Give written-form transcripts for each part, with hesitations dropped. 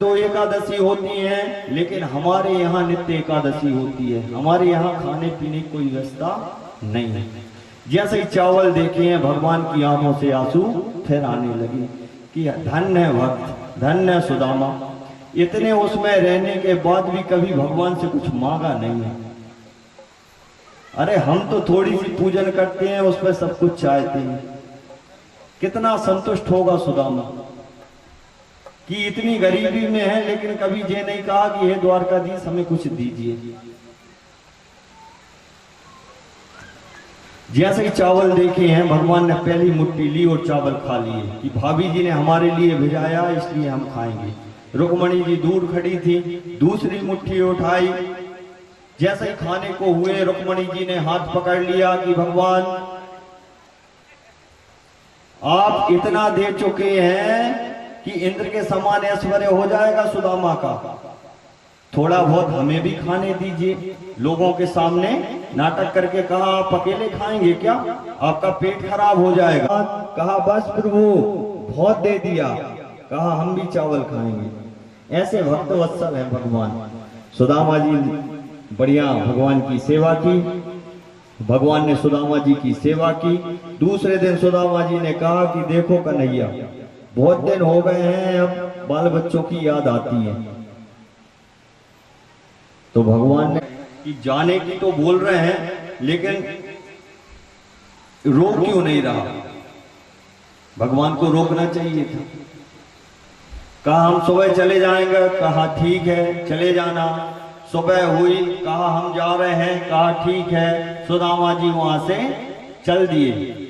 तो एकादशी होती है, लेकिन हमारे यहाँ नित्य एकादशी होती है। हमारे यहाँ खाने पीने की कोई व्यवस्था नहीं है। जैसे ही चावल देखे हैं, भगवान की आंखों से आंसू फिर आने लगे कि धन्य है भक्त, धन्य है सुदामा। इतने उसमें रहने के बाद भी कभी भगवान से कुछ मांगा नहीं है। अरे हम तो थोड़ी सी पूजन करते हैं, उसमें सब कुछ चाहते हैं। कितना संतुष्ट होगा सुदामा कि इतनी गरीबी में है, लेकिन कभी ये नहीं कहा कि हे द्वारकाधीश हमें कुछ दीजिए। जैसे ही चावल देखे हैं, भगवान ने पहली मुट्ठी ली और चावल खा लिए कि भाभी जी ने हमारे लिए भिजाया, इसलिए हम खाएंगे। रुक्मणी जी दूर खड़ी थी, दूसरी मुट्ठी उठाई। जैसे ही खाने को हुए, रुक्मणी जी ने हाथ पकड़ लिया कि भगवान आप इतना दे चुके हैं कि इंद्र के समान ऐश्वर्य हो जाएगा सुदामा का, थोड़ा बहुत हमें भी खाने दीजिए। लोगों के सामने नाटक करके कहा आप अकेले खाएंगे क्या, आपका पेट खराब हो जाएगा। कहा बस प्रभु बहुत दे दिया, कहा हम भी चावल खाएंगे। ऐसे भक्त वत्सल है भगवान। सुदामा जी बढ़िया भगवान की सेवा की, भगवान ने सुदामा जी की सेवा की। दूसरे दिन सुदामा जी ने कहा कि देखो कन्हैया, बहुत दिन हो गए हैं, अब बाल बच्चों की याद आती है। तो भगवान ने कि जाने की तो बोल रहे हैं, लेकिन रोक क्यों नहीं रहा। भगवान को रोकना चाहिए था। कहा हम सुबह चले जाएंगे, कहा ठीक है चले जाना। सुबह हुई, कहा हम जा रहे हैं, कहा ठीक है। सुदामा जी वहां से चल दिए।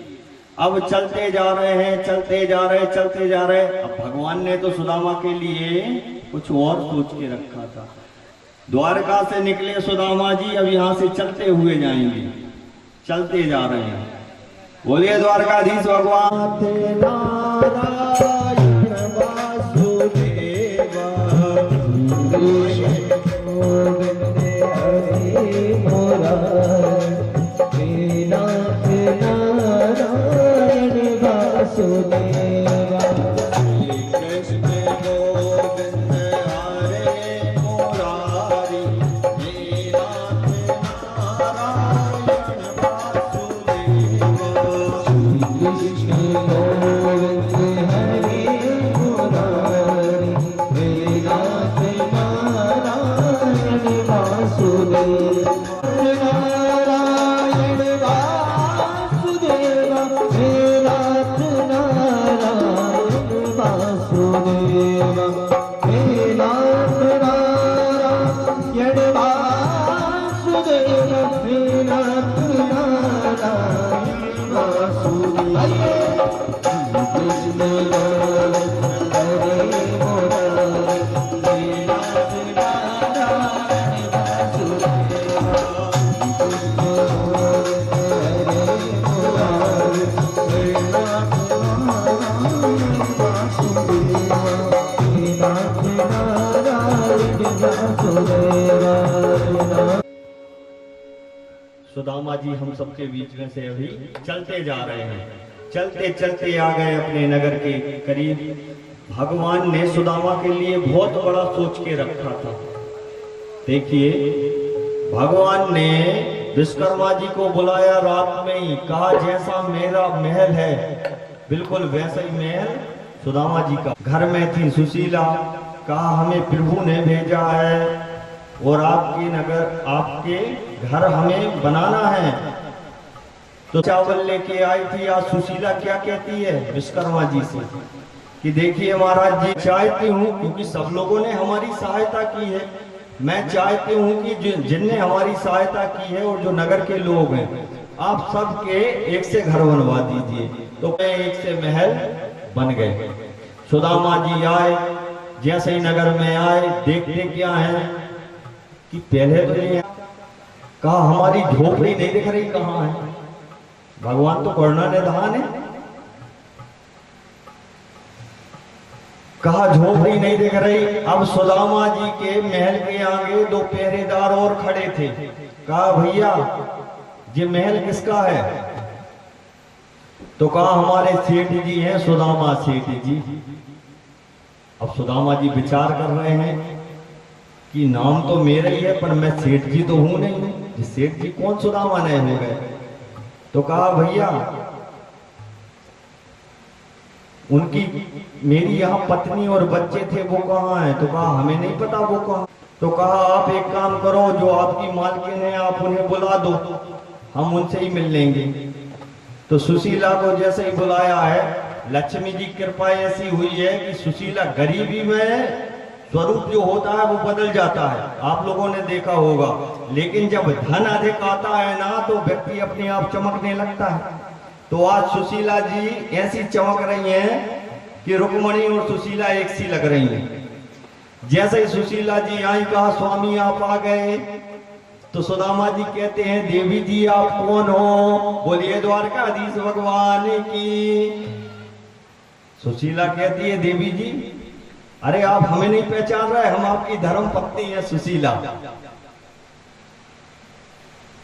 अब चलते जा रहे हैं, चलते जा रहे, चलते जा रहे। अब भगवान ने तो सुदामा के लिए कुछ और सोच के रखा था। द्वारका से निकले सुदामा जी, अब यहां से चलते हुए जाएंगे, चलते जा रहे हैं। बोलिए द्वारकाधीश भगवान सुदामा जी हम सबके बीच में से अभी चलते जा रहे हैं। चलते चलते आ गए अपने नगर के करीब। भगवान ने सुदामा के लिए बहुत बड़ा सोच के रखा था। देखिए, भगवान ने विश्वकर्मा जी को बुलाया रात में ही, कहा जैसा मेरा महल है बिल्कुल वैसा ही महल सुदामा जी का। घर में थी सुशीला, कहा हमें प्रभु ने भेजा है और आपके नगर, आपके घर हमें बनाना है। तो चावल लेके आई थी। आज सुशीला क्या कहती है विश्वकर्मा जी से कि देखिए महाराज जी, चाहती हूँ क्योंकि सब लोगों ने हमारी सहायता की है, मैं चाहती हूँ कि जिनने हमारी सहायता की है और जो नगर के लोग हैं, आप सबके एक से घर बनवा दीजिए। तो एक से महल बन गए। सुदामा जी आए, जैसे ही नगर में आए, देखते क्या है कि पहले तो कहा हमारी झोपड़ी नहीं दिख रही, कहाँ है। भगवान तो करुणा निधान है। कहा झोपड़ी नहीं दिख रही। अब सुदामा जी के महल के आगे दो पहरेदार और खड़े थे। कहा भैया ये महल किसका है। तो कहा हमारे सेठ जी हैं, सुदामा सेठ जी। अब सुदामा जी विचार कर रहे हैं कि नाम तो मेरा ही है, पर मैं सेठ जी तो हूं नहीं, सेठ जी कौन सुदामा नए हो गए। तो कहा भैया उनकी मेरी यहाँ पत्नी और बच्चे थे वो कहाँ हैं। तो कहा हमें नहीं पता वो कहाँ। तो कहा आप एक काम करो, जो आपकी मालकिन है आप उन्हें बुला दो, हम उनसे ही मिल लेंगे। तो सुशीला को जैसे ही बुलाया है, लक्ष्मी जी कृपा ऐसी हुई है कि सुशीला गरीबी में स्वरूप जो होता है वो बदल जाता है, आप लोगों ने देखा होगा। लेकिन जब धन अधिक आता है ना तो व्यक्ति अपने आप चमकने लगता है। तो आज सुशीला जी ऐसी चमक रही हैं कि रुक्मणी और सुशीला एक सी लग रही हैं। जैसे ही सुशीला जी आई, कहा स्वामी आप आ गए। तो सुदामा जी कहते हैं देवी जी आप कौन हो, बोलिए द्वारकाधीश भगवान की। सुशीला कहती है देवी जी अरे आप हमें नहीं पहचान रहे, हम आपकी धर्म पत्नी है सुशीला।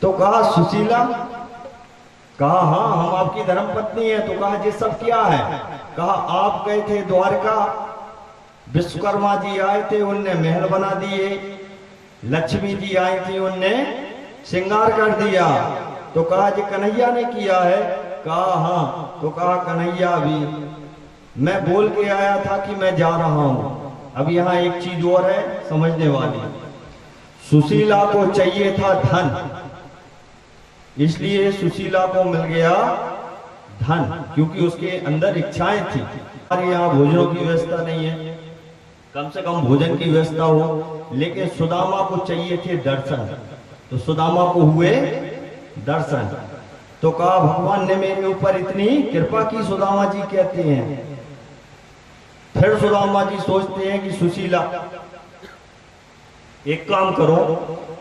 तो कहा सुशीला, कहा हाँ हम आपकी धर्म पत्नी है। तो कहा ये सब क्या है। कहा आप गए थे द्वारका, विश्वकर्मा जी आए थे उनने महल बना दिए, लक्ष्मी जी आई थी उनने श्रृंगार कर दिया। तो कहा जी कन्हैया ने किया है। कहा हाँ। तो कहा कन्हैया भी, मैं बोल के आया था कि मैं जा रहा हूं। अब यहाँ एक चीज और है समझने वाली, सुशीला को चाहिए था धन, इसलिए सुशीला को मिल गया धन, क्योंकि उसके अंदर इच्छाएं थी। हमारे यहाँ भोजनों की व्यवस्था नहीं है, कम से कम भोजन की व्यवस्था हो। लेकिन सुदामा को चाहिए थे दर्शन, तो सुदामा को हुए दर्शन। तो कहा भगवान ने मेरे ऊपर इतनी कृपा की, सुदामा जी कहते हैं। फिर सुदामा जी सोचते हैं कि सुशीला एक काम करो,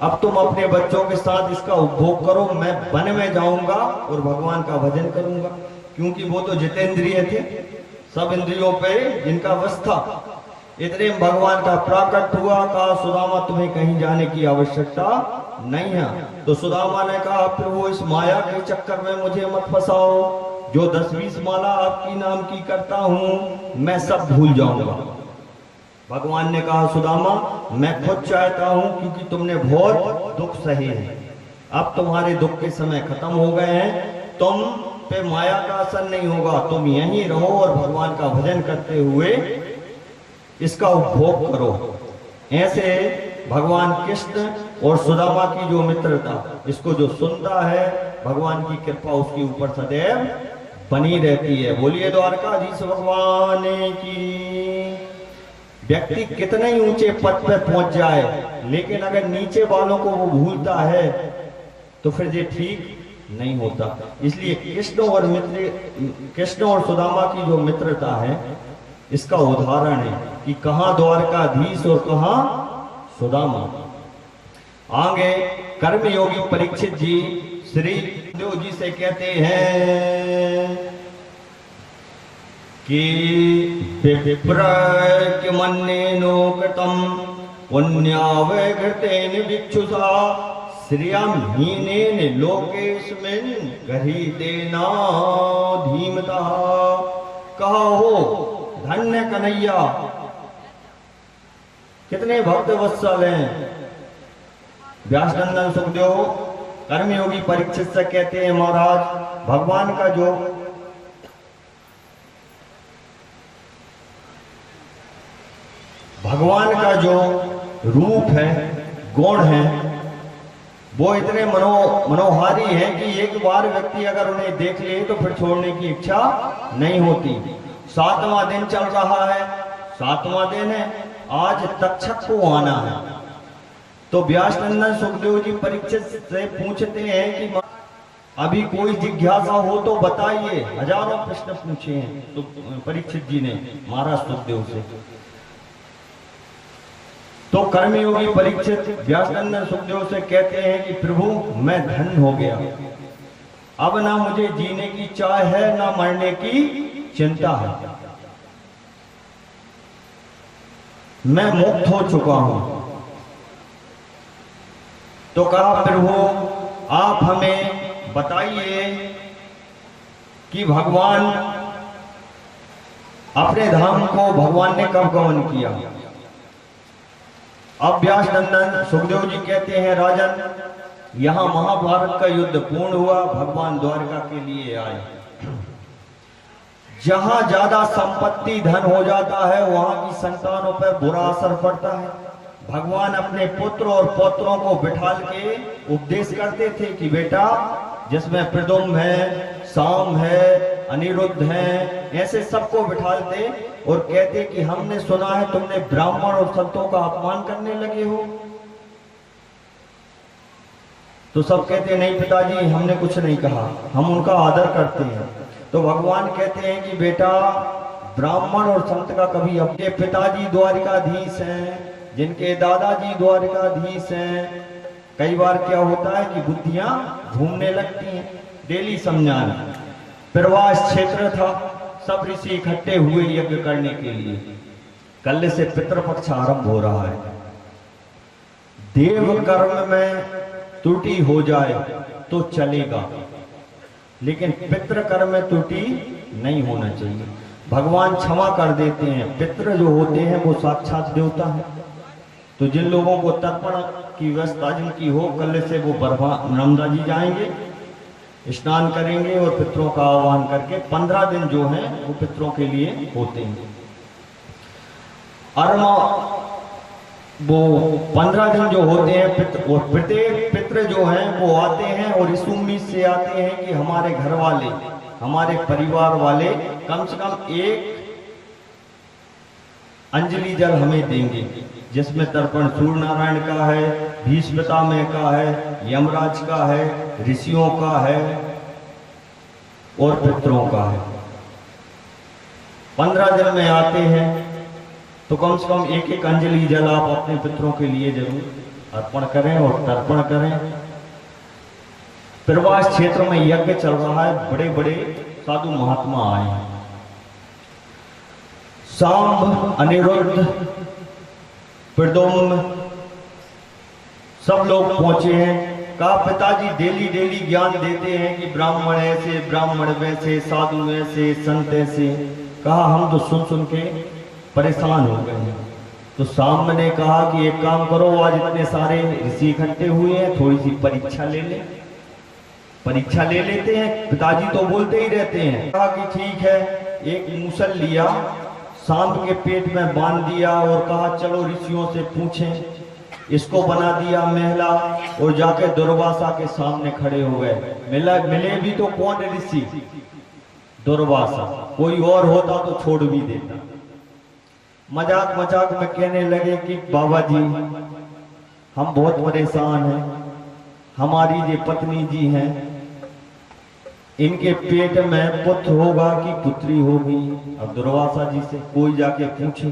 अब तुम अपने बच्चों के साथ इसका उपभोग करो, मैं वन में जाऊंगा और भगवान का भजन करूंगा। क्योंकि वो तो जितेंद्रिय थे, सब इंद्रियों पे जिनका वश था। इतने भगवान का प्राकट हुआ, कहा सुदामा तुम्हें कहीं जाने की आवश्यकता नहीं है। तो सुदामा ने कहा प्रभु इस माया के चक्कर में मुझे मत फंसाओ, जो 10-20 माला आपकी नाम की करता हूं मैं सब भूल जाऊंगा। भगवान ने कहा सुदामा मैं खुद चाहता हूं, क्योंकि तुमने बहुत दुख सहे हैं, अब तुम्हारे दुख के समय खत्म हो गए हैं, तुम पे माया का असर नहीं होगा, तुम यहीं रहो और भगवान का भजन करते हुए इसका उपभोग करो। ऐसे भगवान कृष्ण और सुदामा की जो मित्रता, इसको जो सुनता है भगवान की कृपा उसके ऊपर सदैव बनी रहती है। बोलिए द्वारकाधीश भगवान की। व्यक्ति कितने ही ऊंचे पद पर पहुंच जाए, लेकिन अगर नीचे वालों को वो भूलता है तो फिर ये ठीक नहीं होता। इसलिए कृष्ण और सुदामा की जो मित्रता है इसका उदाहरण है कि कहां द्वारकाधीश और कहां सुदामा। आगे कर्मयोगी परीक्षित जी श्री देव जी से कहते हैं कि विप्र मन्नेनो कृतम पुण्यावघृतेन भिक्षुषा श्रियं हीनेन लोकेस्मिन् गृहीतेना धीमतः। कहो धन्य कन्हैया, कितने भक्त वत्सल हैं। व्यासनंदन सुखदेव कर्मयोगी परीक्षित से कहते हैं महाराज भगवान का जो रूप है, गुण है, वो इतने मनोहारी हैं कि एक बार व्यक्ति अगर उन्हें देख ले तो फिर छोड़ने की इच्छा नहीं होती। 7वां दिन चल रहा है, 7वां दिन है, आज तक्षक को आना है। तो व्यासनंदन सुखदेव जी परीक्षित से पूछते हैं कि अभी कोई जिज्ञासा हो तो बताइए। हजारों प्रश्न पूछे हैं तो परीक्षित जी ने महाराज सुखदेव से। तो कर्मयोगी परीक्षित व्यासनंदन सुखदेव से कहते हैं कि प्रभु मैं धन्य हो गया, अब ना मुझे जीने की चाह है ना मरने की चिंता है, मैं मुक्त हो चुका हूं। तो कहा प्रभु आप हमें बताइए कि भगवान अपने धाम को भगवान ने कब गमन किया? अब व्यास नंदन सुखदेव जी कहते हैं, राजन यहां महाभारत का युद्ध पूर्ण हुआ, भगवान द्वारका के लिए आए। जहां ज्यादा संपत्ति धन हो जाता है वहां की संतानों पर बुरा असर पड़ता है। भगवान अपने पुत्र और पौत्रों को बिठाल के उपदेश करते थे कि बेटा, जिसमें प्रद्युम्न है, साम है, अनिरुद्ध है, ऐसे सबको बिठालते और कहते कि हमने सुना है तुमने ब्राह्मण और संतों का अपमान करने लगे हो। तो सब कहते नहीं पिताजी, हमने कुछ नहीं कहा, हम उनका आदर करते हैं। तो भगवान कहते हैं कि बेटा, ब्राह्मण और संत का कभी अपने पिताजी द्वारिकाधीश हैं, जिनके दादाजी द्वारिकाधीश हैं। कई बार क्या होता है कि बुद्धियां घूमने लगती हैं। डेली समझाना, प्रवास क्षेत्र था, सब ऋषि इकट्ठे हुए यज्ञ करने के लिए। कल से पितृपक्ष आरंभ हो रहा है। देव कर्म में त्रुटि हो जाए तो चलेगा, लेकिन पितृ कर्म में त्रुटि नहीं होना चाहिए। भगवान क्षमा कर देते हैं। पितृ जो होते हैं वो साक्षात देवता है। तो जिन लोगों को तर्पण की व्यवस्था जिनकी हो, कल से वो नर्मदा जी जाएंगे, स्नान करेंगे और पितरों का आह्वान करके 15 दिन जो हैं वो पितरों के लिए होते हैं। अरमा वो 15 दिन जो होते हैं पितृ, और प्रत्येक पितृ जो हैं वो आते हैं और इस उम्मीद से आते हैं कि हमारे घर वाले, हमारे परिवार वाले कम से कम एक अंजलि जल हमें देंगे, जिसमें तर्पण सूर्य नारायण का है, भीष्मपितामह का है, यमराज का है, ऋषियों का है और पितरों का है। 15 दिन में आते हैं तो कम से कम एक एक अंजलि जल आप अपने पितरों के लिए जरूर अर्पण करें और तर्पण करें। प्रवास क्षेत्र में यज्ञ चल रहा है, बड़े बड़े साधु महात्मा आए हैं। सांब, अनिरुद्ध, प्रद्युम्न सब लोग पहुंचे हैं। कहा पिताजी डेली डेली ज्ञान देते हैं कि ब्राह्मण ऐसे, ब्राह्मण वैसे, साधु ऐसे, संत ऐसे। कहा हम तो सुन सुन के परेशान हो गए हैं। तो सांब ने कहा कि एक काम करो, आज इतने सारे ऋषि इकट्ठे हुए हैं, थोड़ी सी परीक्षा ले ले। परीक्षा ले लेते हैं। पिताजी तो बोलते ही रहते हैं। कहा कि ठीक है। एक मूसल लिया, सांप के पेट में बांध दिया और कहा चलो ऋषियों से पूछें। इसको बना दिया महला और जाके दुर्वासा के सामने खड़े हो गए। मिले भी तो कौन ऋषि? दुर्वासा। कोई और होता तो छोड़ भी देता। मजाक मजाक में कहने लगे कि बाबा जी हम बहुत परेशान हैं, हमारी जो पत्नी जी हैं इनके पेट में पुत्र होगा कि पुत्री होगी। अब दुर्वासा जी से कोई जाके पूछे।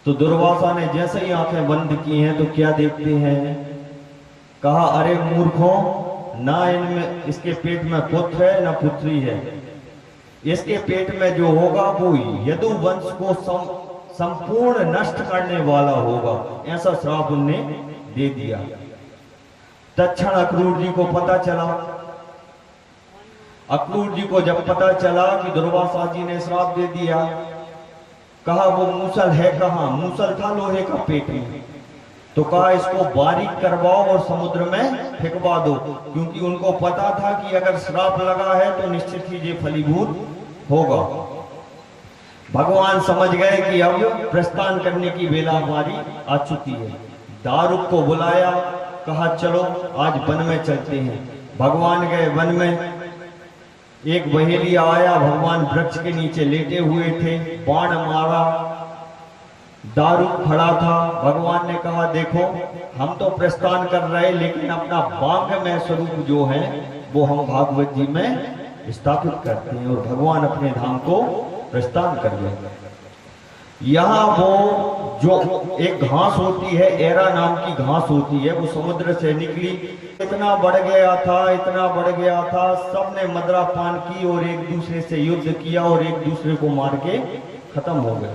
तो दुर्वासा ने जैसे ही आंखें बंद की हैं तो क्या देखते हैं? कहा अरे मूर्खों, ना इनमें इसके पेट में पुत्र है ना पुत्री है। इसके पेट में जो होगा वो यदु वंश को संपूर्ण नष्ट करने वाला होगा। ऐसा श्राप उनने दे दिया। तत्क्षण अक्रूर जी को पता चला। अक्रूर जी को जब पता चला कि दुर्वासा जी ने श्राप दे दिया, कहा वो मूसल है कहाँ? मूसल था लोहे का पेट में। तो कहा इसको बारीक करवाओ और समुद्र में फेंकवा दो, क्योंकि उनको पता था कि अगर श्राप लगा है तो निश्चित ही ये फलीभूत होगा। भगवान समझ गए कि अब प्रस्थान करने की वेला हमारी आ चुकी है। दारुक को बुलाया, कहा चलो आज वन में चलते हैं। भगवान गए वन में। एक बहेलिया आया, भगवान वृक्ष के नीचे लेटे हुए थे, बाण मारा। दारुक खड़ा था। भगवान ने कहा देखो हम तो प्रस्थान कर रहे, लेकिन अपना वांग्मय स्वरूप जो है वो हम भागवत जी में स्थापित करते हैं। और भगवान अपने धाम को प्रस्थान कर गए। यहाँ वो जो एक घास होती है, एरा नाम की घास होती है, वो समुद्र से निकली। इतना बढ़ गया था, इतना बढ़ गया था, सबने मदरा पान की और एक दूसरे से युद्ध किया और एक दूसरे को मार के खत्म हो गए।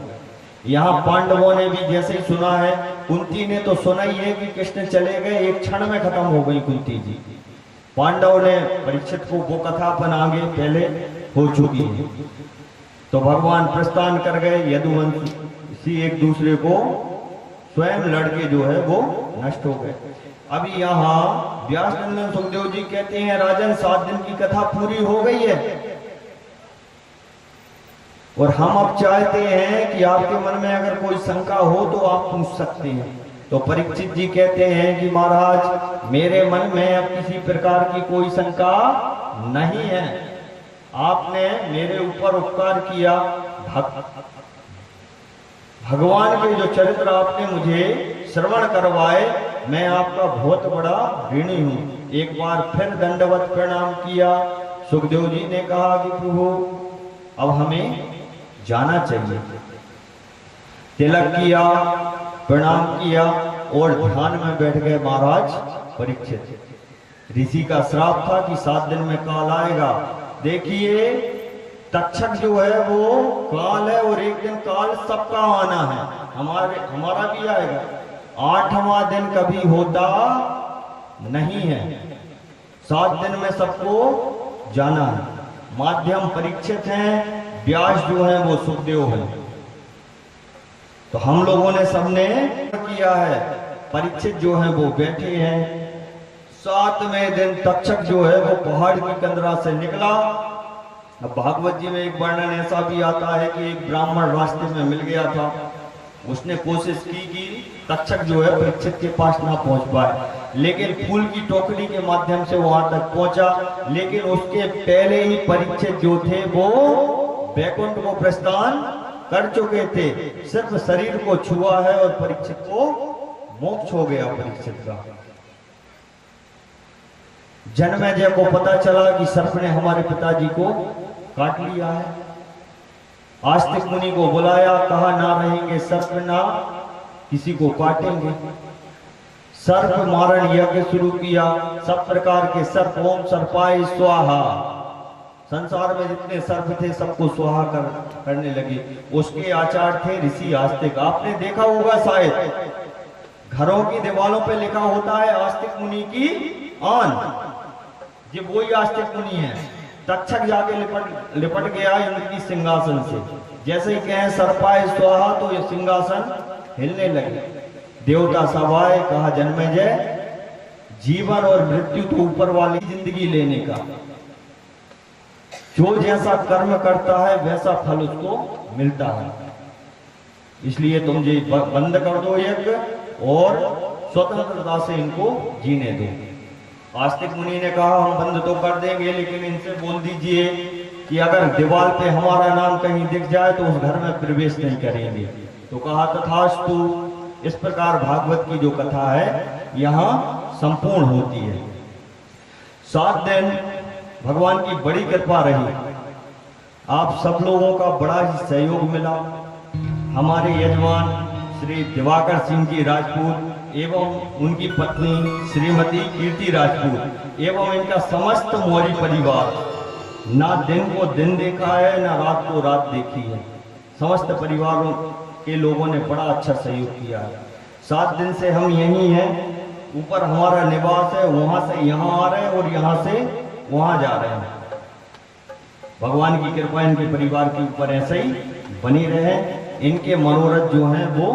यहाँ पांडवों ने भी जैसे ही सुना है, कुंती ने तो सुना ही है कि कृष्ण चले गए, एक क्षण में खत्म हो गई कुंती जी। पांडव ने परीक्षित को वो कथा अपन आगे पहले हो चुकी है। तो भगवान प्रस्थान कर गए। यदुवंशी एक दूसरे को स्वयं लड़के जो है वो नष्ट हो गए। अभी यहाँ व्यास नंदन सुखदेव जी कहते हैं, राजन 7 दिन की कथा पूरी हो गई है और हम अब चाहते हैं कि आपके मन में अगर कोई शंका हो तो आप पूछ सकते हैं। तो परीक्षित जी कहते हैं कि महाराज, मेरे मन में अब किसी प्रकार की कोई शंका नहीं है। आपने मेरे ऊपर उपकार किया, भगवान के जो चरित्र आपने मुझे श्रवण करवाए, मैं आपका बहुत बड़ा ऋणी हूं। एक बार फिर दंडवत प्रणाम किया। सुखदेव जी ने कहा कि प्रभु अब हमें जाना चाहिए। तिलक किया, प्रणाम किया और ध्यान में बैठ गए महाराज परीक्षित। ऋषि का श्राप था कि 7 दिन में काल आएगा। देखिए, तक्षक जो है वो काल है और एक दिन काल सबका आना है, हमारा भी आएगा। 8वां दिन कभी होता नहीं है, 7 दिन में सबको जाना है। माध्यम परीक्षित हैं, व्यास जो है वो सुखदेव है। तो हम लोगों ने सबने किया है, परीक्षित जो है वो बैठे हैं। 7वें दिन तक्षक जो है वो पहाड़ की कंदरा से निकला। अब भागवत जी में एक वर्णन ऐसा भी आता है कि एक ब्राह्मण रास्ते में मिल गया था। उसने कोशिश की कि तक्षक जो है परीक्षित के पास ना पहुंच पाए, लेकिन फूल की टोकरी के माध्यम से वहां तक पहुंचा। लेकिन उसके पहले ही परीक्षित जो थे वो वैकुंठ को प्रस्थान कर चुके थे। सिर्फ शरीर को छुआ है और परीक्षित को मोक्ष हो गया। परीक्षित का जन्मेजय को पता चला कि सर्प ने हमारे पिताजी को काट लिया है। आस्तिक मुनि को बुलाया, कहा ना रहेंगे सर्प, ना किसी को काटेंगे। सर्प मारण यज्ञ शुरू किया। सब प्रकार के सर्प, ओम सर्पाय स्वाहा, संसार में जितने सर्प थे सबको स्वाहा करने लगे। उसके आचार्य थे ऋषि आस्तिक। आपने देखा होगा शायद घरों की दीवारों पे लिखा होता है आस्तिक मुनि की आन। ये वही आस्तिक मुनि है। तक्षक जाके लिपट गया इनकी सिंहासन से। जैसे ही कहें सर्पाय स्वाहा तो ये सिंहासन हिलने लगे। देवता सभाए, कहा जन्मेजय, जीवन और मृत्यु तो ऊपर वाली जिंदगी लेने का, जो जैसा कर्म करता है वैसा फल उसको मिलता है। इसलिए तुम ये बंद कर दो यज्ञ और स्वतंत्रता से इनको जीने दो। आस्तिक मुनि ने कहा हम बंद तो कर देंगे, लेकिन इनसे बोल दीजिए कि अगर दीवार पे हमारा नाम कहीं दिख जाए तो उस घर में प्रवेश नहीं करेंगे। तो कहा तथास्तु। इस प्रकार भागवत की जो कथा है यहाँ संपूर्ण होती है। 7 दिन भगवान की बड़ी कृपा रही। आप सब लोगों का बड़ा ही सहयोग मिला। हमारे यजमान श्री दिवाकर सिंह जी राजपूत एवं उनकी पत्नी श्रीमती कीर्ति राजपूत एवं इनका समस्त मौर्य परिवार, ना दिन को दिन देखा है ना रात को रात देखी है। समस्त परिवारों के लोगों ने बड़ा अच्छा सहयोग किया है। 7 दिन से हम यहीं हैं। ऊपर हमारा निवास है, वहां से यहाँ आ रहे हैं और यहाँ से वहां जा रहे हैं। भगवान की कृपा इनके परिवार के ऊपर ऐसे ही बनी रहे, इनके मनोरथ जो हैं वो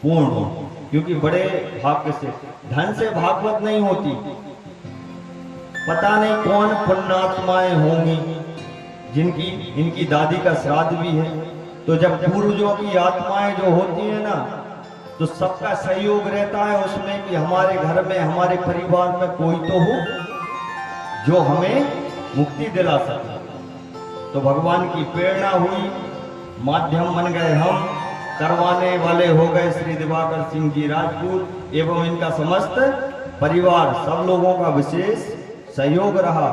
पूर्ण हो। क्योंकि बड़े भाग्य से, धन से भागवत नहीं होती। पता नहीं कौन पुण्यात्माएं होंगी जिनकी इनकी दादी का श्राद्ध भी है। तो जब पूर्वजों की आत्माएं जो होती है ना, तो सबका सहयोग रहता है उसमें कि हमारे घर में, हमारे परिवार में कोई तो हो जो हमें मुक्ति दिला सके। तो भगवान की प्रेरणा हुई, माध्यम बन गए हम, करवाने वाले हो गए श्री दिवाकर सिंह जी राजपूत एवं इनका समस्त परिवार। सब लोगों का विशेष सहयोग रहा।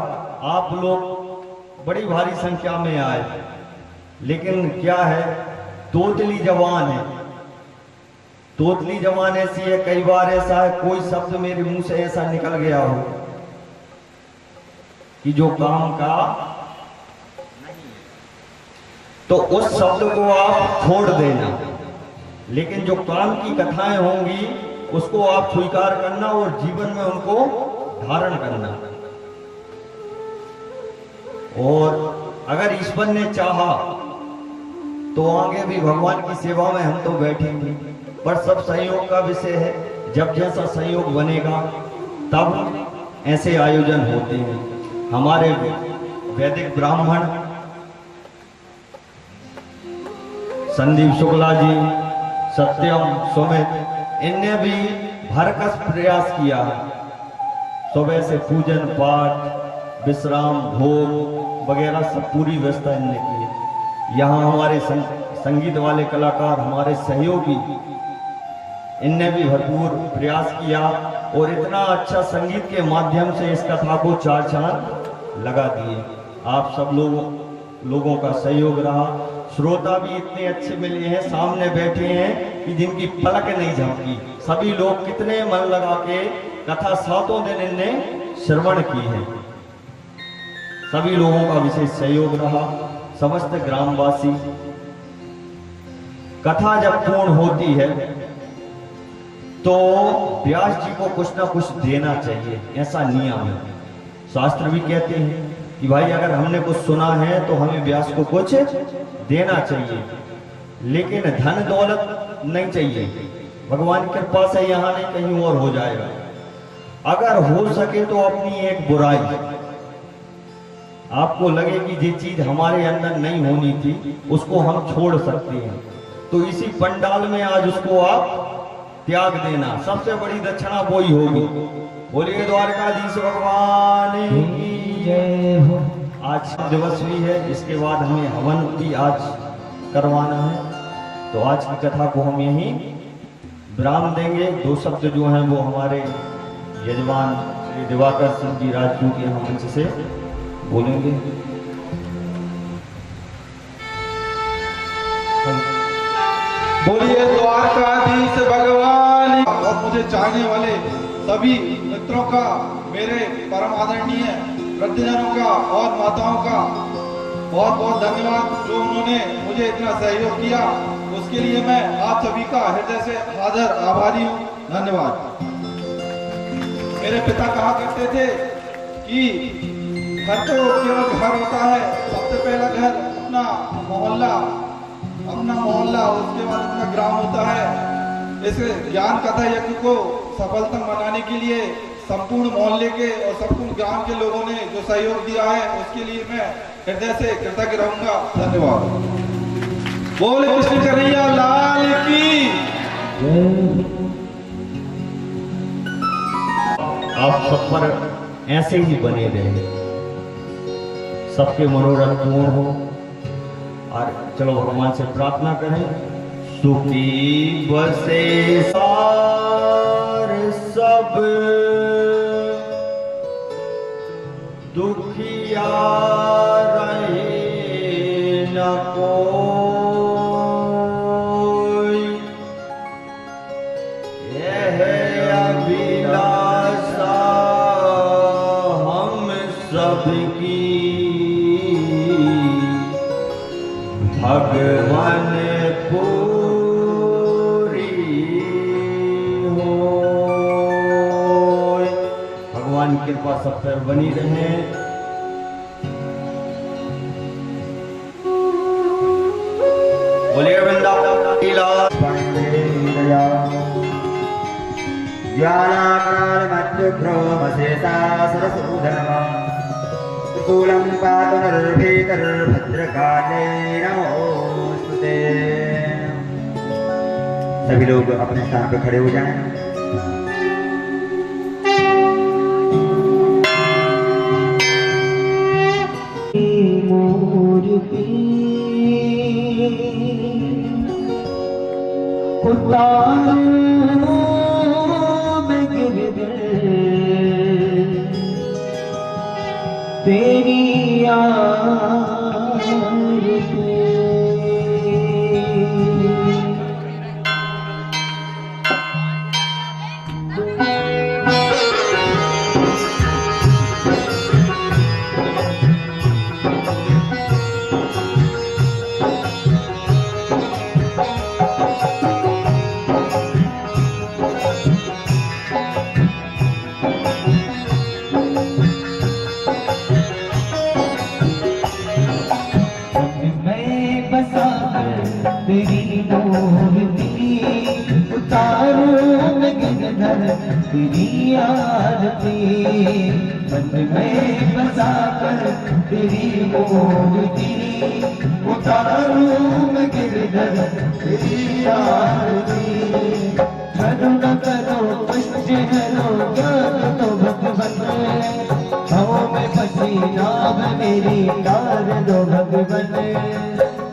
आप लोग बड़ी भारी संख्या में आए, लेकिन क्या है, तोतली जवान है। तोतली जवान ऐसी है, कई बार ऐसा है कोई शब्द मेरे मुंह से ऐसा निकल गया हो कि जो काम का नहीं, तो उस शब्द को आप छोड़ देना। लेकिन जो काम की कथाएं होंगी उसको आप स्वीकार करना और जीवन में उनको धारण करना। और अगर ईश्वर ने चाहा तो आगे भी भगवान की सेवा में हम तो बैठेंगे, पर सब संयोग का विषय है। जब जैसा संयोग बनेगा तब ऐसे आयोजन होते हैं। हमारे वैदिक ब्राह्मण संदीप शुक्ला जी, सत्यम, सुमित, इनने भी भरकस प्रयास किया। सुबह से पूजन पाठ, विश्राम, भोग वगैरह सब पूरी व्यवस्था इनने की। यहाँ हमारे संगीत वाले कलाकार, हमारे सहयोगी, इनने भी भरपूर प्रयास किया और इतना अच्छा संगीत के माध्यम से इस कथा को चार चांद लगा दिए। आप सब लोगों का सहयोग रहा। श्रोता भी इतने अच्छे मिले हैं, सामने बैठे हैं कि जिनकी पलक नहीं झपकी। सभी लोग कितने मन लगा के कथा सातों दिन इनने श्रवण की है। सभी लोगों का विशेष सहयोग रहा। समस्त ग्रामवासी, कथा जब पूर्ण होती है तो व्यास जी को कुछ ना कुछ देना चाहिए, ऐसा नियम है। शास्त्र भी कहते हैं कि भाई अगर हमने कुछ सुना है तो हमें व्यास को कुछ देना चाहिए, लेकिन धन दौलत नहीं चाहिए। भगवान की कृपा से यहाँ नहीं कहीं और हो जाएगा। अगर हो सके तो अपनी एक बुराई, आपको लगे कि ये चीज हमारे अंदर नहीं होनी थी, उसको हम छोड़ सकते हैं, तो इसी पंडाल में आज उसको आप त्याग देना। सबसे बड़ी दक्षिणा वो ही होगी। बोलिए द्वारकाधीश भगवान की जय हो। आज दिवस भी है, इसके बाद हमें हवन भी आज करवाना है, तो आज की कथा को हम यहीं विराम देंगे। दो शब्द जो हैं वो हमारे यजमान श्री दिवाकर सिंह जी राजू के हम मंच से बोलेंगे। बोलिए द्वारकाधीश भगवान। और मुझे चाहने वाले सभी मित्रों का, मेरे परम आदरणीय वृद्धजनों का और माताओं का बहुत बहुत धन्यवाद, जो उन्होंने मुझे इतना सहयोग किया। उसके लिए मैं आप सभी का हृदय से हाजिर आभारी हूँ। धन्यवाद। मेरे पिता कहा करते थे कि घर तो केवल घर होता है, सबसे पहला घर अपना मोहल्ला, उसके बाद अपना ग्राम होता है। इस ज्ञान कथा यज्ञ को सफलता मनाने के लिए संपूर्ण मोहल्ले के और संपूर्ण ग्राम के लोगों ने जो सहयोग दिया है, उसके लिए मैं हृदय से कृतज्ञ रहूंगा। धन्यवाद। बोले कृष्ण कन्हैया लाल की। आप सब पर ऐसे ही बने रहे, सबके मनोरथ पूर्ण हो। और चलो भगवान से प्रार्थना करें। सुखी बसे सार सब, दुखिया रहे न कोई, यह अभिलाषा हम सबकी, भगवान पूरी हो। भगवान की कृपा सब पर बनी रहे। बोलिए वृंदावन की लाल। कूलम पातु निर्भीतर्भद्रकाले नमोस्तुते। सभी लोग अपने स्थान पर खड़े हो जाएं। तेरी गिरधर तेरी आरती, मन में बसा कर तेरी मूर्ति, उतारूं मैं गिरधर तेरी आरती। करुणा करो कष्ट हरो ज्ञान दो भगवन, भाव में फंसी नाव मेरी तार दो भगवन।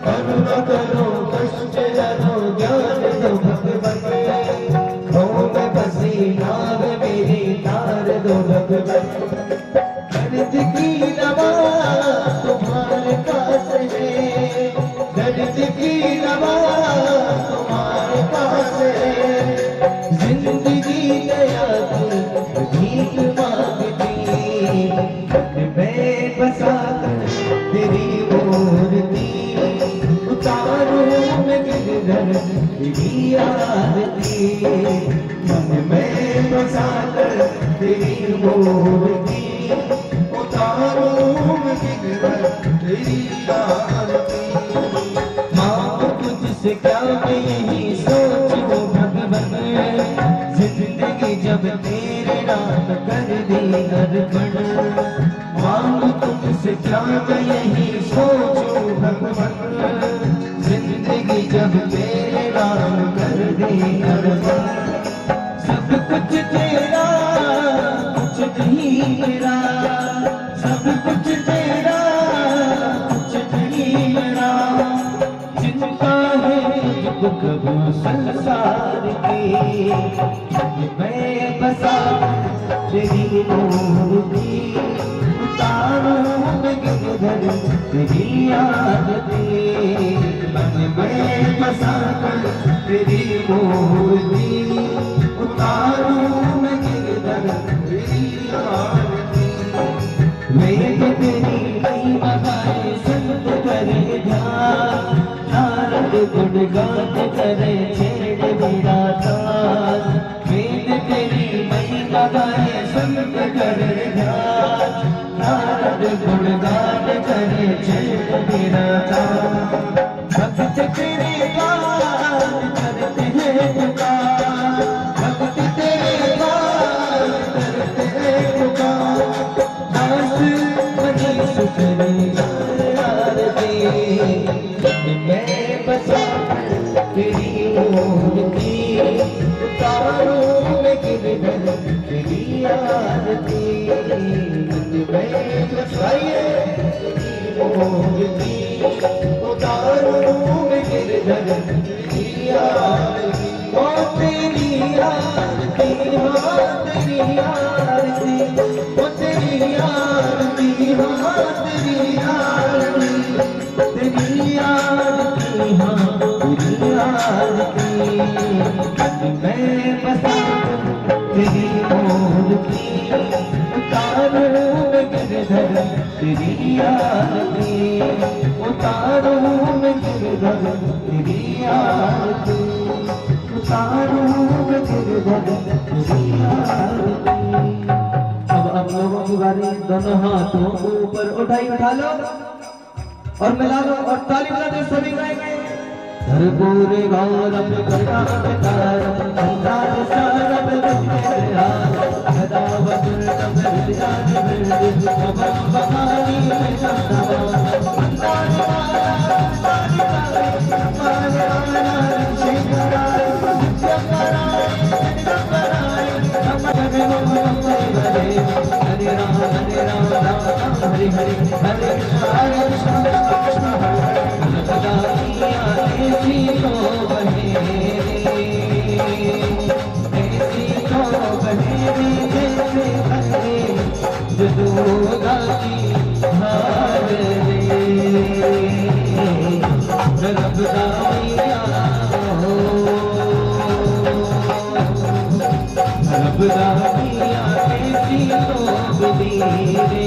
करुणा करो कष्ट हरो ज्ञान दो भगवन, भाव में फंसी नाव मेरी तार दो भगवन। दर्द की दवा तुम्हारे पास है, दर्द की दवा तुम्हारे पास है, जिंदगी दया की भीख मांगती, मैं बसा कर तेरी मूर्ति, उतारूं मैं गिरधर तेरी आरती, मन में बसा कर तेरी मूर्ति, उतारूं मैं गिरधर तेरी आरती। माँ तुझसे क्या मैं यही सोचूं भगवन, जिंदगी जब तेरे नाम कर दी अर्पण। मांग तुमसे क्या मैं यही सोचूं भगवन, जिंदगी जब तेरे नाम कर दी अर्पण। सब कुछ तेरा कुछ नहीं मेरा, सब कुछ तेरा कुछ नहीं मेरा, चिंता है दुख संसार की, मैं बसा तेरी मूर्ति, उतारूं मैं गिरधर तेरी आरती, मन में बसा कर तेरी मूर्ति, उतारूं मैं गिरधर तेरी आरती। वेद तेरी महिमा गाए संत करे ध्यान, नारद गुण गाते करे छेड़ मेरा तान। वेद तेरी महिमा गाए संत करे ध्यान, नारद गुण गाते करे छेड़ मेरा तान। भक्त तेरे गान करते हैं पुकार, भक्त तेरे गान करते हैं पुकार, दास बनी सुखरी आरती, मैं बसा तेरी मूर्ति, उतारूं मैं गिरधर तेरी आरती, मैं बसाइए तेरी मूर्ति, उतारूं मैं गिरधर तेरी आरती। ओ तेरी आरती, हाँ तेरी आरती, ओ तेरी आरती, हाँ तेरी आरती, तेरी आरती, हाँ तेरी आरती, मैं बसा तेरी मूर्ति, उतारूं मैं गिरधर तेरी आरती, उतारूं मैं गिरधर तेरी आरती, उतारूं मैं गिरधर तेरी आरती। अब आप लोगों की बारी, दोनों हाथों को ऊपर उठा लो और मिला लो और ताली बजाते सभी गाएंगे। कर्पूर गौरम करुणावतारम संसार सारम भक्तिहारम सदा वसंतम हृदयादिवृंद भवं भवानी शरणम वंदे मातरम शिवराय सत्यवराय दिगंबराय हरे राम राम राम हरे हरे हरे कृष्ण कृष्ण हरे ऐसी तो बने जैसे बने जदोगा की हार रे रबदाइया हो रबदाइया ऐसी तो बनी रे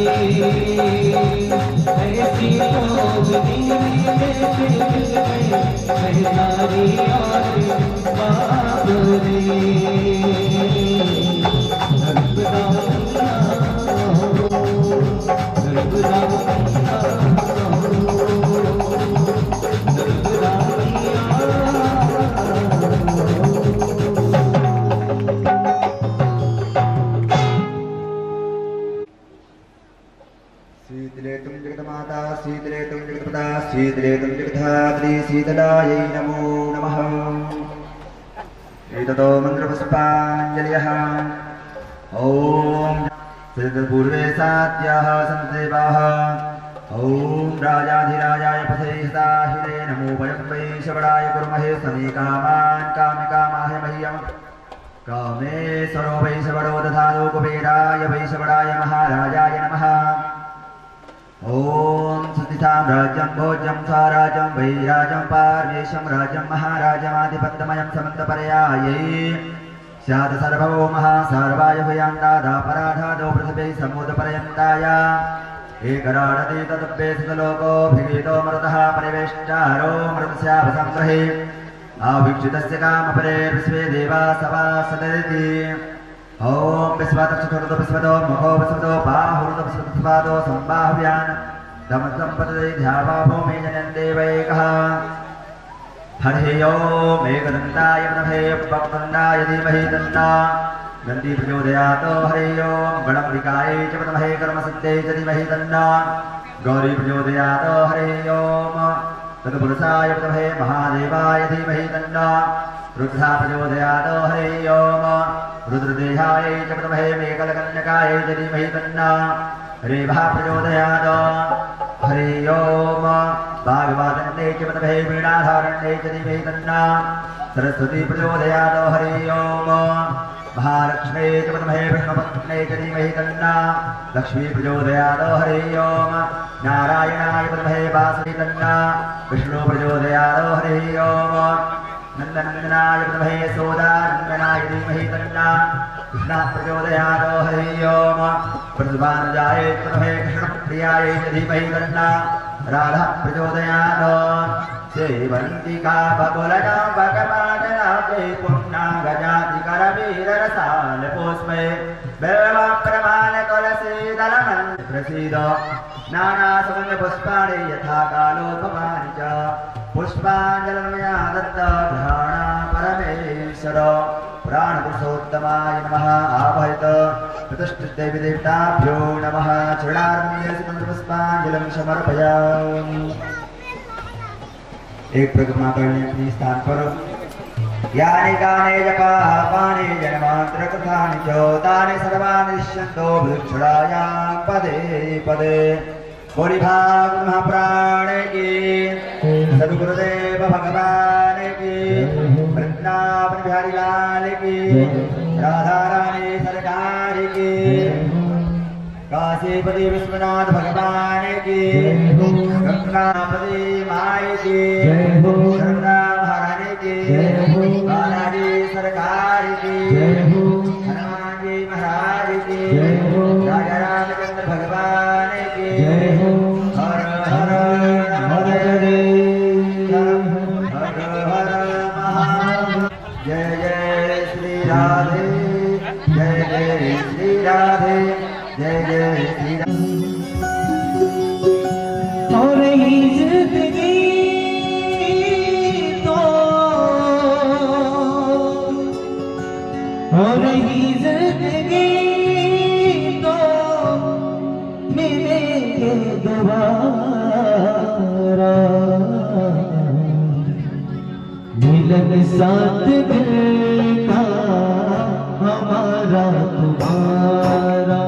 ऐसी तो बनी हमारी और बाप विलेतं जगधात्री शीतलायै नमो नमः एततो मन्त्रपुष्पाञ्जलयः ॐ पूर्वे सात्याः सन्देवाः ॐ राजाधिराजाय पथैहिताहिरे नमो वयं वै शवडाय कुर्महे समे कामान् कामिकामाह मह्यम् कामेश्वरो वै शवडो दधातो कुबेराय वै शवडाय महाराजाय नमः ॐ सुतिथां राज्यं भोज्यं स्वराज्यं वैराजं पार्वेशं राज्यं महाराजमाधिपत्यमयं समन्तपर्यायै स्यात् सर्वो महासर्वाय भयान्तादापराधादो पृथिवी समुद्रपर्यन्ताय एकराडति तदुप्पे सुतलोकोऽभिगीतो मरुतः परिवेष्टारो मृतस्यापसङ्ग्रहे आवीक्षितस्य कामपरे विश्वे देवा सवा सदरिति ॐ विश्वतो चतुर्दो विश्वतो मुखो विश्वतो बाहुरुदो विश्वतो सम्बाहुव्यान् दमसम्पतदे ध्यावा भूमि जनन्ते वैकः हरिः ओम् एकदन्ताय नमः वक्रतुण्डाय धीमहि तन्नो गन्धी प्रचोदयात् हरिः ओम् गणपतिकाय च नमः कर्मसिद्धये च धीमहि तन्नो गौरी प्रचोदयात् हरिः ओम् तत्पुरुषाय नमः महादेवाय धीमहि तन्नो रुद्रा प्रचोदयात् हरिः ओम् रुद्रदेहाय च नमः मेघलकन्यकाय च धीमहि तन्नो रेभा प्रचोदयात् हरिः ओम् भागवतन्ते च नमः वीणाधारण्ये च धीमहि तन्नो सरस्वती प्रचोदयात् हरिः ओम् महालक्ष्मी च नमः विष्णुपत्न्ये च धीमहि तन्नो लक्ष्मी प्रचोदयात् हरिः ओम् नारायणाय नमः वासुदेवाय तन्नो विष्णु प्रचोदयात् हरिः ओम् नन्दनन्दनाय नमः सोदानन्दनाय धीमहि तन्नो कृष्णः प्रचोदयात् हरिः ओम् प्रसुभानुजाय नमः कृष्णप्रियाय धीमहि तन्नो राधा प्रचोदयात् सेवन्तिका बकुलजा भगवाजनाते पुण्णागजाति करवीररसाल पुष्पे बेलवप्रमाण तुलसीदलमन् प्रसीद नानासुगन्धपुष्पाणि यथा कालोपमानि च पुष्पाञ्जलिर्मया दत्तघ्राणा परमेश्वर प्राणपुरुषोत्तमाय नमः आवाहयत प्रतिष्ठितदेवदेवताभ्यो नमः चरणारविन्दे सुगन्धपुष्पाञ्जलिं समर्पयामि। एक परिक्रमा करने अपने स्थान पर यानि कानि जपापानि जन्मान्तरकृतानि च तानि सर्वाणि दृश्यन्तो भिक्षुडायां पदे पदे बोली भाग महाप्राण की सद्गुरुदेव भगवान की वृंदावन बिहारी लाल की राधा रानी सरकार की काशीपति विश्वनाथ भगवान की गंगापति माई की गंगा महारानी की बालाजी सरकार की हनुमान जी महाराज की राजा रामचंद्र भगवान की हर हर महादेव हर हर महादेव जय जय श्री राधे जय जय श्री राधे जय जय श्री राधे। और ही जिंदगी तो और ही जिंदगी तो मिलेंगे दोबारा मिलन साथ दिल का हमारा तुम्हारा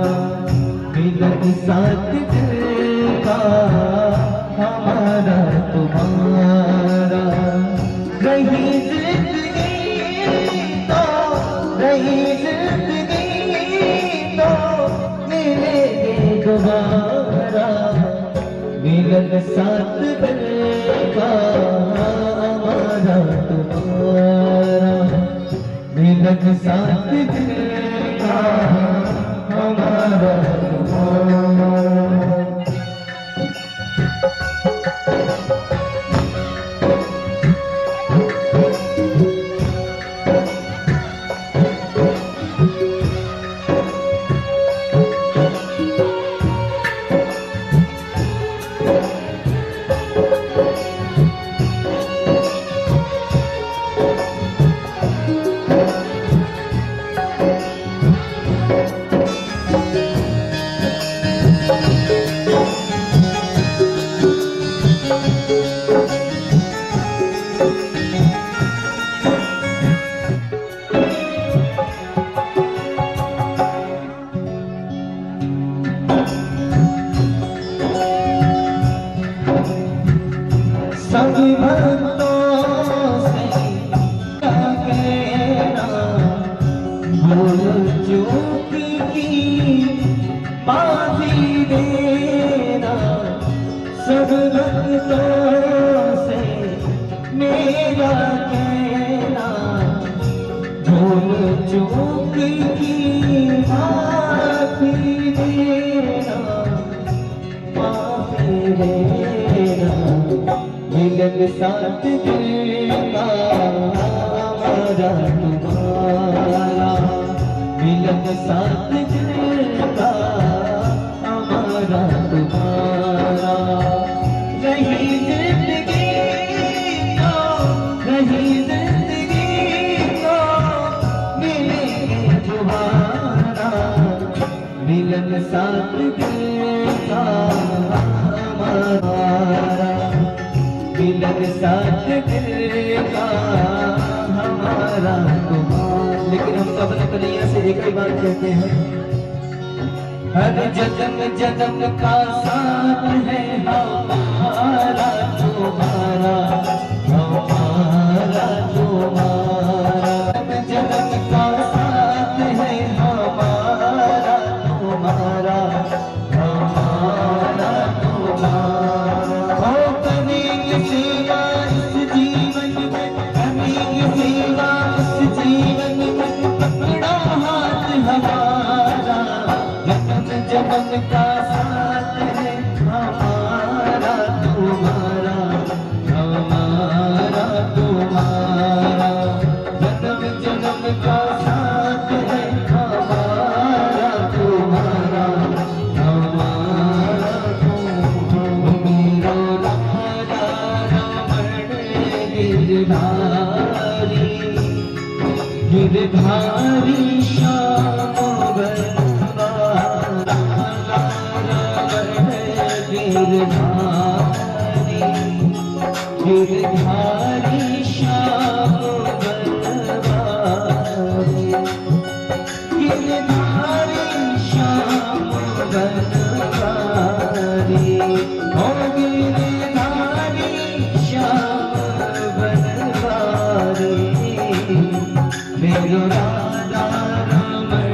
मिलन साथ दिल का हमारा तुम्हारा रही जिंदगी तो मिलेंगे दोबारा मिलन साथ दिल का हमारा तुम्हारा मिलन साथ दिल का हमारा तुम्हारा। चूक की माफी देना, सब भक्तों से मेरा कहना, भूल चूक की माफी देना, माफी देना, मिलन साथ देना हमारा तुम्हारा, मिलन साथ देना हमारा तुम्हारा, रही जिंदगी को, रही जिंदगी को मिलेंगे दोबारा, मिलन साथ देना हमारा, मिलन साथ देगा हमारा तुम्हारा। लेकिन हम सब अपने कन्हैया से एक ही बात कहते हैं, हर जन्म जन्म का साथ है हमारा तुम्हारा, हमारा तुम्हारा, जन्म का साथ है हमारा तुम्हारा, हमारा तुम्हारा। हो करेंगे सेवा इस जीवन में, करेंगे सेवा इस जीवन में, पकड़ा हाथ हमारा, जन्म जन्म का साथ है हमारा तुम्हारा, हमारा तुम्हारा, जन्म जन्म का साथ है हमारा तुम्हारा, हमारा तुम्हारा। मेरो राजा रमण गिरधारी, गिरधारी श्याम बनवारी, गिरधारी, गिरधारी श्याम बनवारी, गिरधारी श्याम बनवारी, ओ गिरधारी श्याम बनवारी, मेरो राधा रमण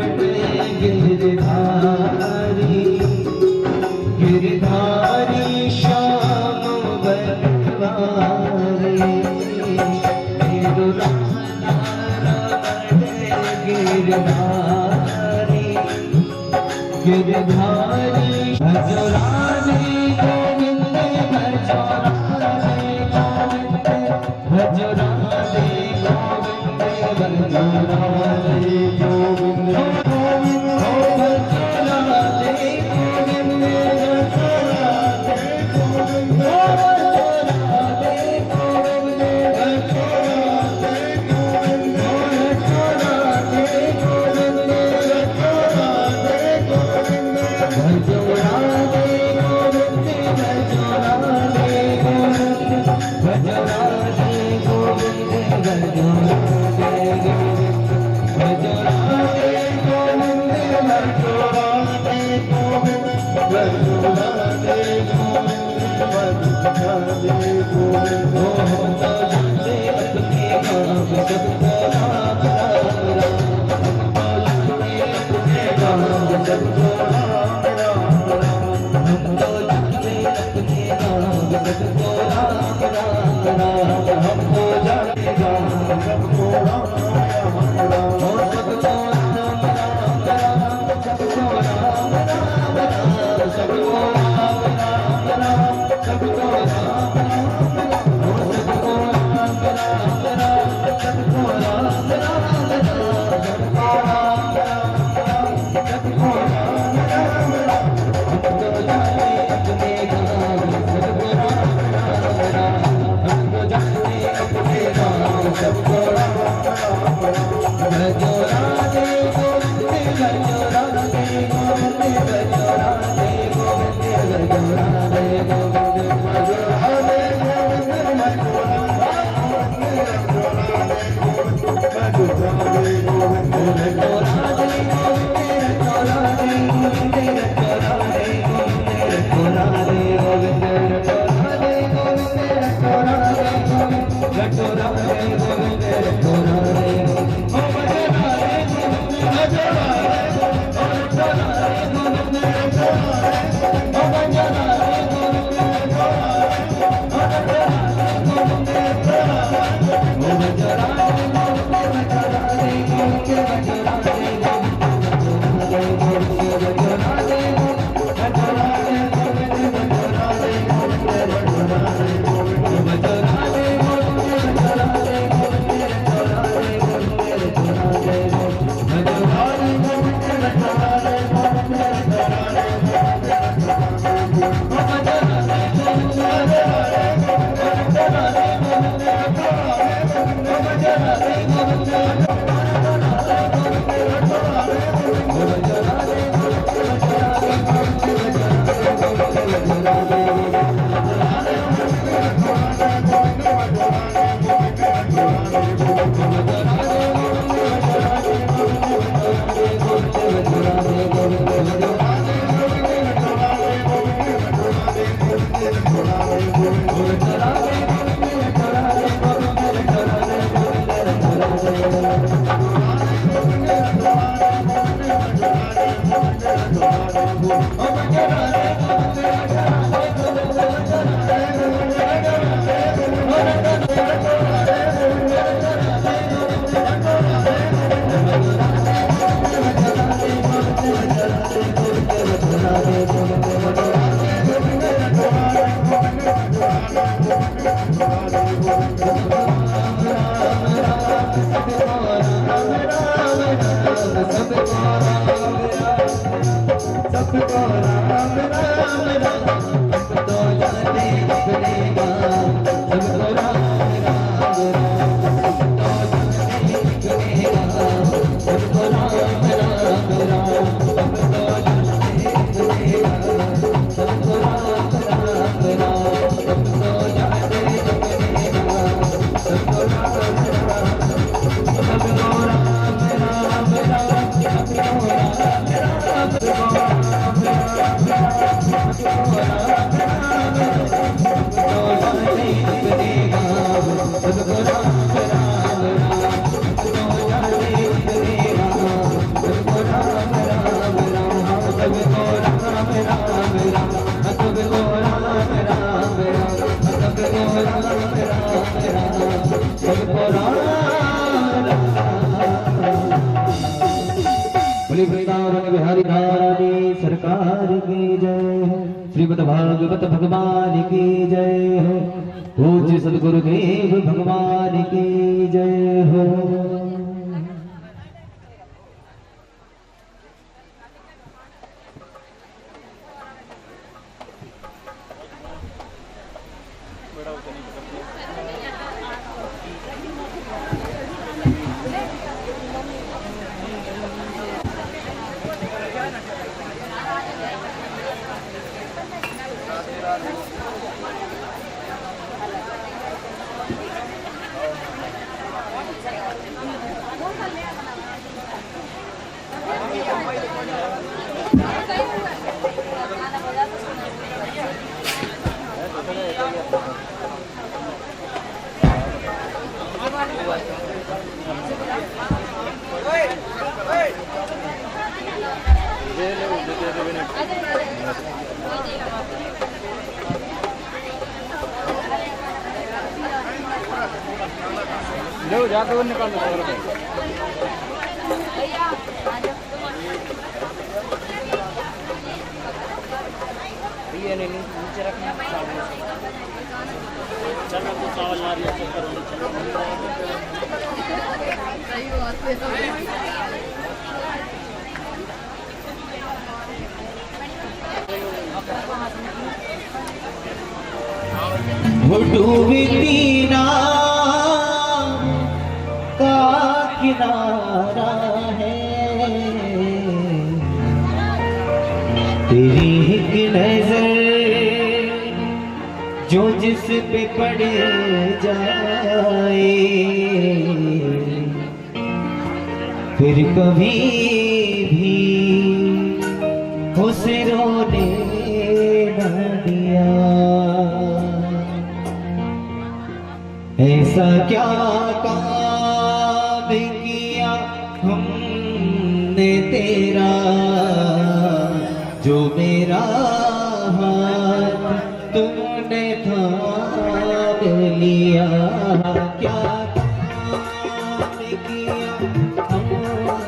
गिरधारी, गिरधारी श्याम बनवारी, मेरो राधा रमण गिरधारी, गिरधारी। भजो राधे गोविंद, भजो राधे गोविंद, भजो राधे गोविंद, भजो राधे गोविंद, गोविंद भजो राधे गोविंद, भजो राधे गोविंद, भजो राधे गोविंद, भजो राधे गोविंद, भजो राधे गोविंद, भजो राधे गोविंद, भजो राधे गोविंद, भजो राधे गोविंद, भजो राधे गोविंद, भजो राधे गोविंद, भजो राधे गोविंद। बोले वृंदावन बिहारी रानी सरकार की जय हो। श्रीमद् भागवत भगवान की जय हो। पूज्य सद्गुरुदेव भगवान की जय हो। लो जाके वो निकाल दो ये नहीं नीचे रखना चल तो चावल ला रही है सही बात है वो डूबी तीना का किनारा है तेरी एक नजर जो जिस पे पड़ जाए फिर कभी भी उसे रोने न दिया। ऐसा क्या काम किया हमने तेरा जो मेरा हाथ तुमने थाम लिया। क्या काम किया हमने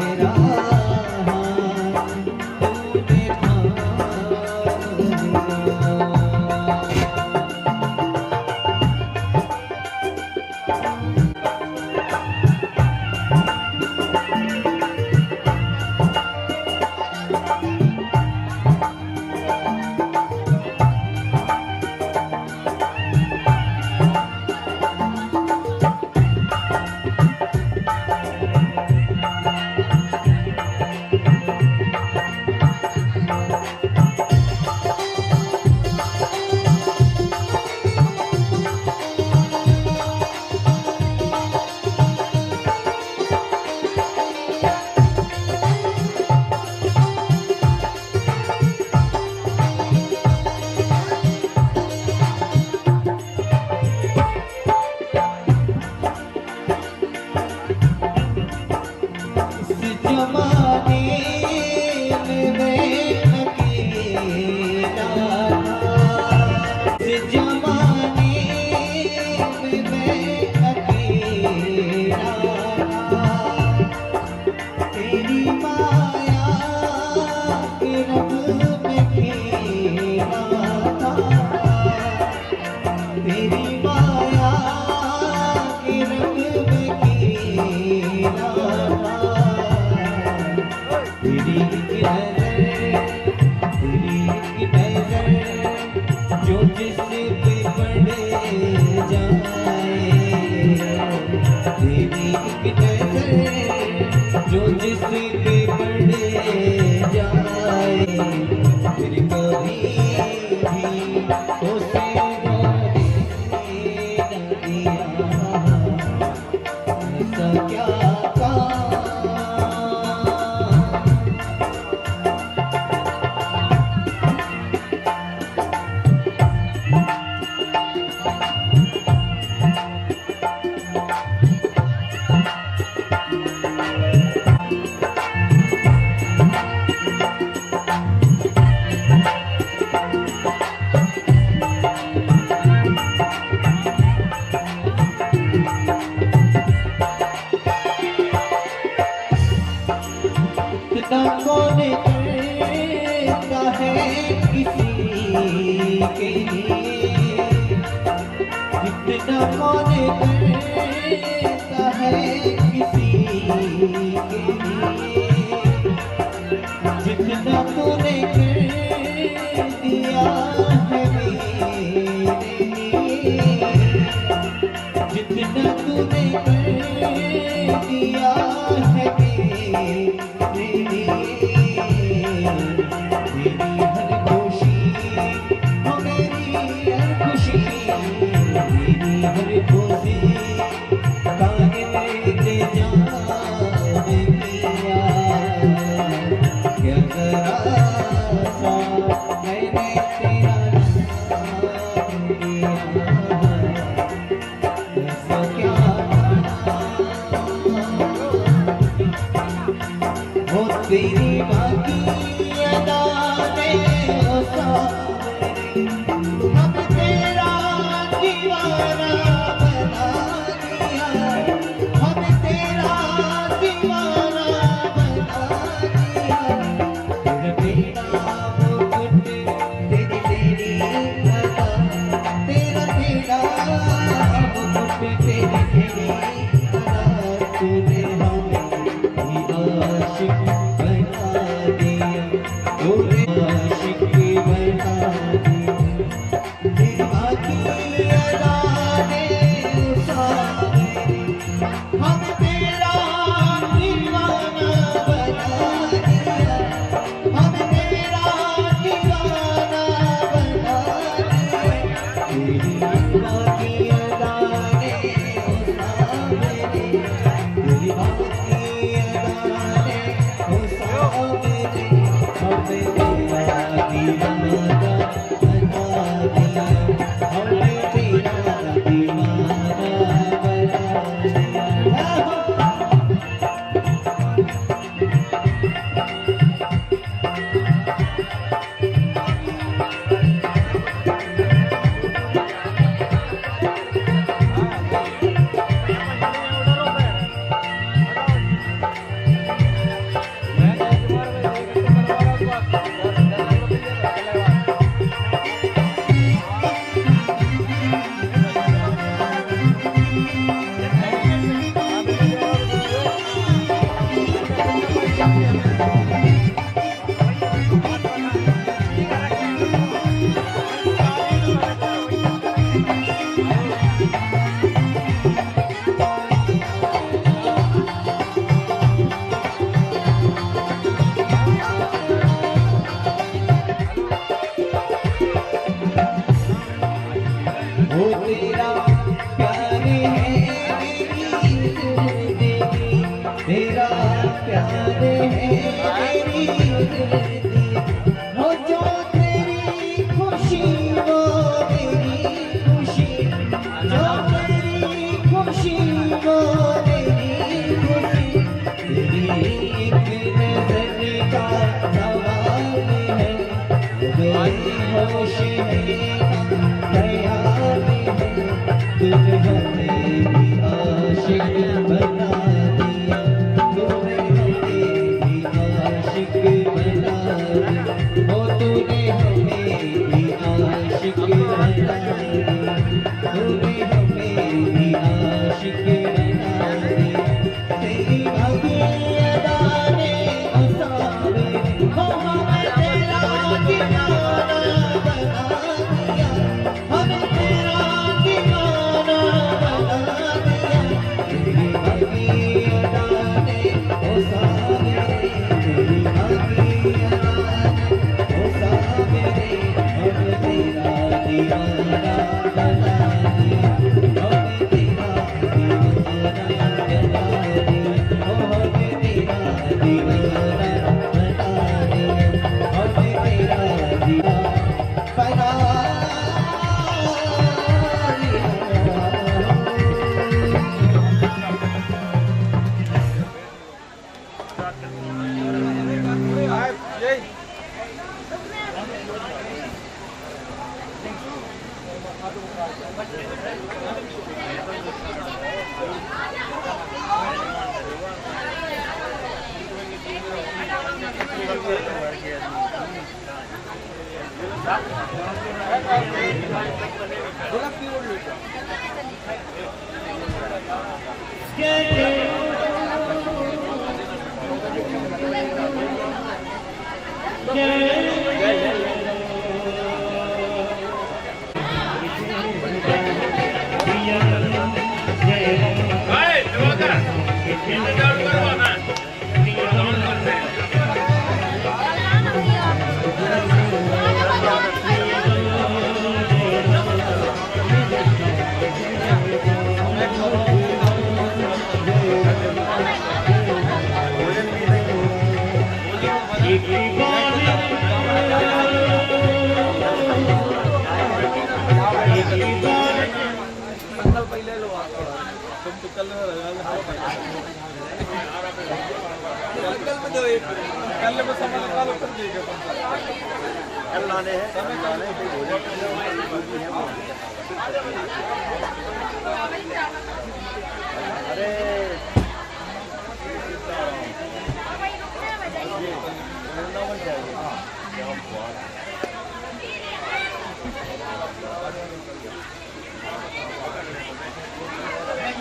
मेरा हाथ तूने थाम जो जिस पे पड़े जाए फिर कभी भी उसे रोने न दिया ऐसा क्या काम इतना कौन करता है किसी के लिए इतना कौन करता है किसी के लिए जितना तूने कर दिया है मेरे लिए जितना तूने कर दिया है मेरी हर खुशी हो मेरी हर खुशी मेरी हर खुशी काहे लेते जाने दिया क्या करा सा मैंने तेरा नाम लिया ऐसा क्या हो तेरी बाकी अदा ने अब तेरा दीवाना बना दिया अब तेरा दीवाना बना दिया तेरा मुकुट तेरी तेरी अदा तेरा तेरा मुकुट तेरी तेरी अदा तूने हमें आशिक बना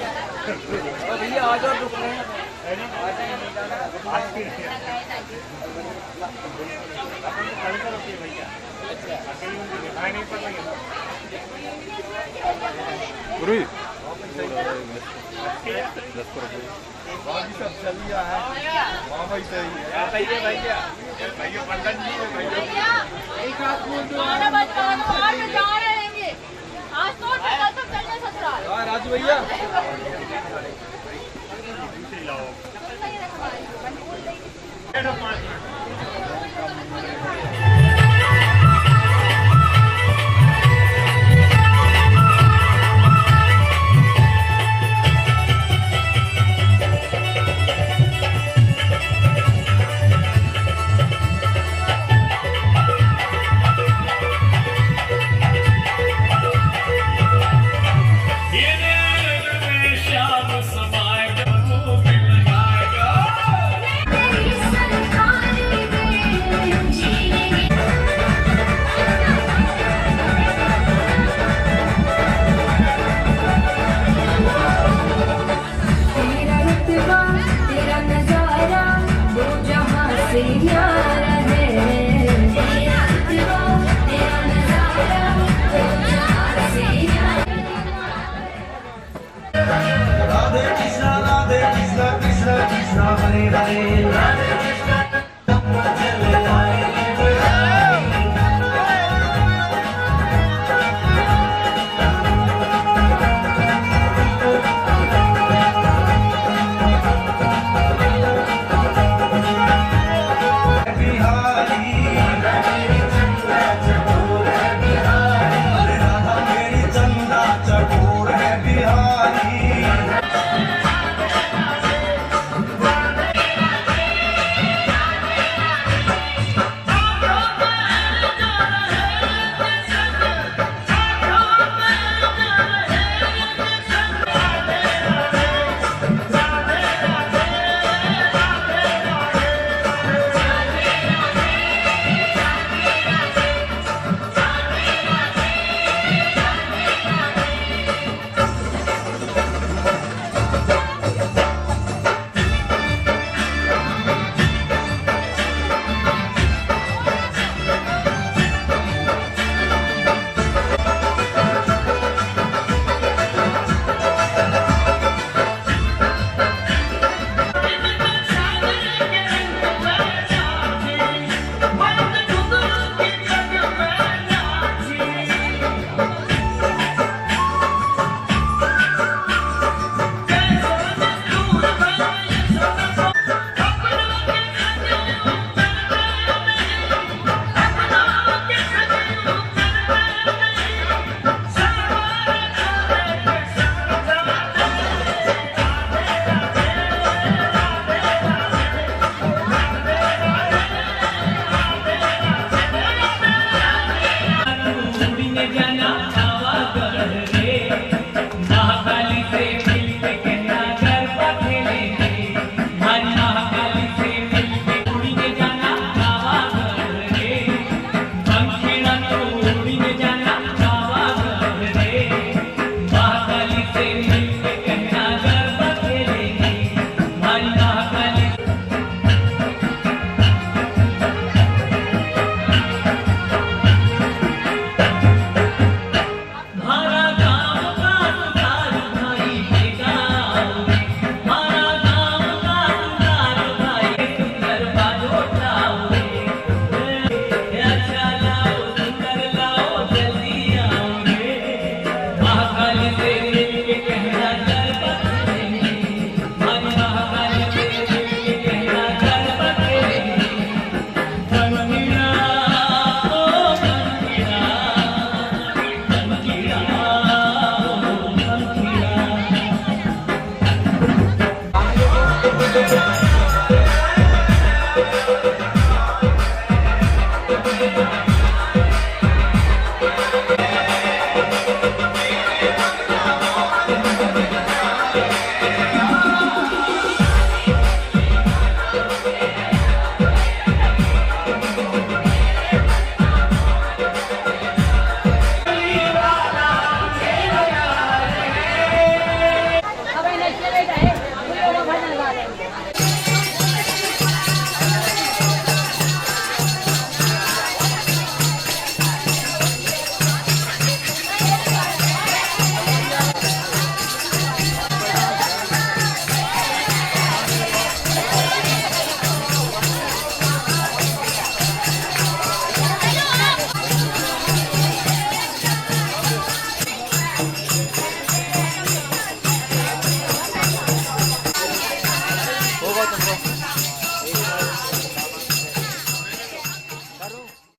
भैया आ जाओ, रुक रहे हैं। गुरु राजू भैया सरकार श्री ज्ञान